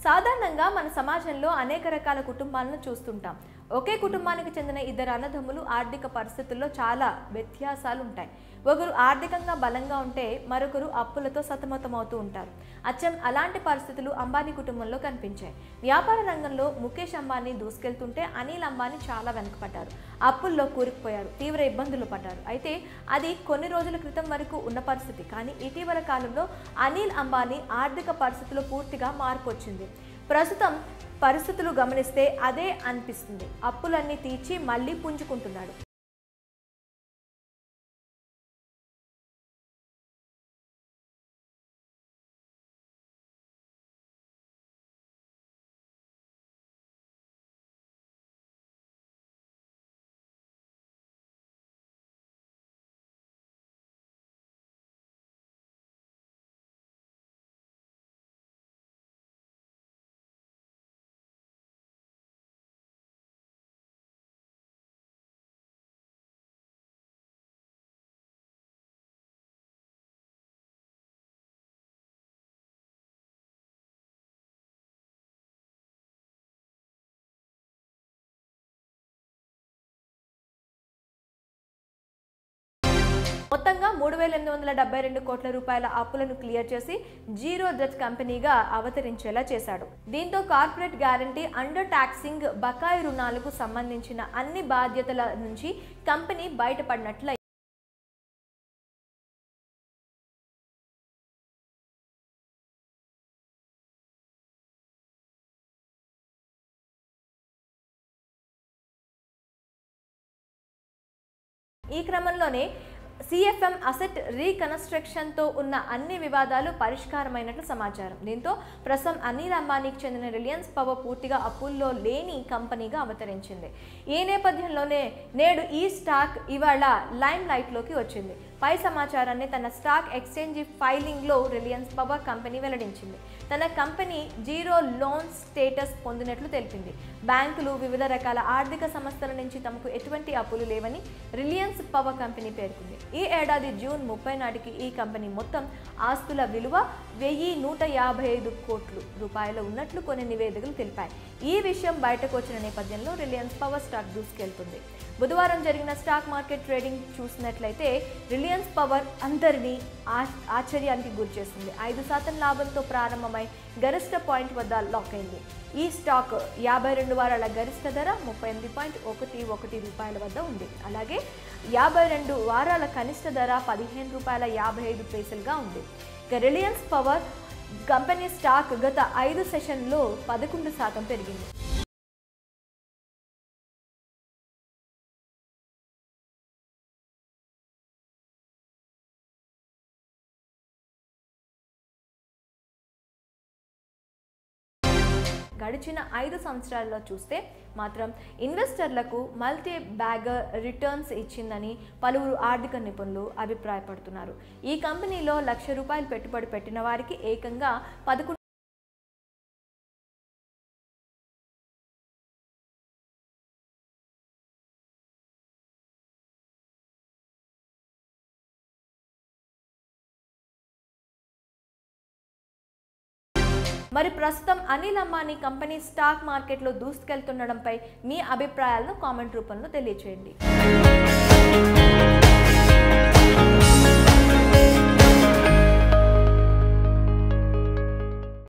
సాధారణంగా మన సమాజంలో అనేక రకాల కుటుంబాలను చూస్తుంటాం. ఒకే కుటుంబానికి చెందిన ఇద్దరు అన్నదమ్ములు ఆర్థిక పరిస్థితుల్లో చాలా వ్యత్యాసాలు ఉంటాయి. ఒకరు ఆర్థికంగా బలంగా ఉంటే మరొకరు అప్పులతో సతమతమవుతూ ఉంటారు. అచ్చం అలాంటి పరిస్థితులు అంబానీ కుటుంబంలో కనిపించాయి. వ్యాపార రంగంలో ముఖేష్ అంబానీ దూసుకెళ్తుంటే అనిల్ అంబానీ చాలా వెనుకపడ్డారు. అప్పుల్లో కూరుకుపోయారు, తీవ్ర ఇబ్బందులు పడ్డారు. అయితే అది కొన్ని రోజుల క్రితం వరకు ఉన్న పరిస్థితి. కానీ ఇటీవల కాలంలో అనిల్ అంబానీ ఆర్థిక పరిస్థితుల్లో పూర్తిగా మార్పు వచ్చింది. ప్రస్తుతం పరిస్థితులు గమనిస్తే అదే అనిపిస్తుంది. అప్పులన్నీ తీర్చి మళ్ళీ పుంజుకుంటున్నాడు. మొత్తంగా 3,872 కోట్ల రూపాయల అప్పులను క్లియర్ చేసి జీరో డెట్ కంపెనీగా అవతరించేలా చేశాడు. దీంతో కార్పొరేట్ గ్యారంటీ, అండర్ టాక్సింగ్, బకాయి రుణాలకు సంబంధించిన అన్ని బాధ్యతల నుంచి కంపెనీ బయటపడినట్లు. ఈ క్రమంలోనే సిఎఫ్ఎం అసెట్ రీకన్స్ట్రక్షన్తో ఉన్న అన్ని వివాదాలు పరిష్కారమైనట్లు సమాచారం. దీంతో ప్రస్తుతం అనిల్ అంబానీకి చెందిన రిలయన్స్ పవర్ పూర్తిగా అప్పుల్లో లేని కంపెనీగా అవతరించింది. ఈ నేపథ్యంలోనే నేడు ఈ స్టాక్ ఇవాళ లైమ్ లైట్లోకి వచ్చింది. పై సమాచారాన్ని తన స్టాక్ ఎక్స్చేంజ్ ఫైలింగ్లో రిలయన్స్ పవర్ కంపెనీ వెల్లడించింది. తన కంపెనీ జీరో లోన్ స్టేటస్ పొందినట్లు తెలిపింది. బ్యాంకులు, వివిధ రకాల ఆర్థిక సంస్థల నుంచి తమకు ఎటువంటి అప్పులు లేవని రిలయన్స్ పవర్ కంపెనీ పేర్కొంది. ఈ ఏడాది జూన్ 30 నాటికి ఈ కంపెనీ మొత్తం ఆస్తుల విలువ 1,155 కోట్ల రూపాయలు ఉన్నట్లు కొన్ని నివేదికలు తెలిపాయి. ఈ విషయం బయటకు వచ్చిన నేపథ్యంలో రిలయన్స్ పవర్ స్టాక్ దూసుకెళ్తుంది. బుధవారం జరిగిన స్టాక్ మార్కెట్ ట్రేడింగ్ చూసినట్లయితే రిలయన్స్ పవర్ అందరినీ ఆశ్చర్యానికి గురిచేసింది. 5% లాభంతో ప్రారంభమై గరిష్ట పాయింట్ వద్ద లాక్ అయింది. ఈ స్టాక్ 52 వారాల గరిష్ట ధర 38.11 రూపాయల వద్ద ఉంది. అలాగే 52 వారాల కనిష్ట ధర 15.55 రూపాయలుగా ఉంది. ఇక రిలయన్స్ పవర్ కంపెనీ స్టాక్ గత 5 సెషన్లో 11% పెరిగింది. గడిచిన 5 సంవత్సరాల్లో చూస్తే మాత్రం ఇన్వెస్టర్లకు మల్టీ బ్యాగర్ రిటర్న్స్ ఇచ్చిందని పలువురు ఆర్థిక నిపుణులు అభిప్రాయపడుతున్నారు. ఈ కంపెనీలో ₹1,00,000 పెట్టుబడి పెట్టిన వారికి ఏకంగా 11మరి ప్రస్తుతం అనిల్ అంబానీ కంపెనీ స్టాక్ మార్కెట్లో దూసుకెళ్తుండడంపై మీ అభిప్రాయాలను కామెంట్ రూపంలో తెలియజేయండి.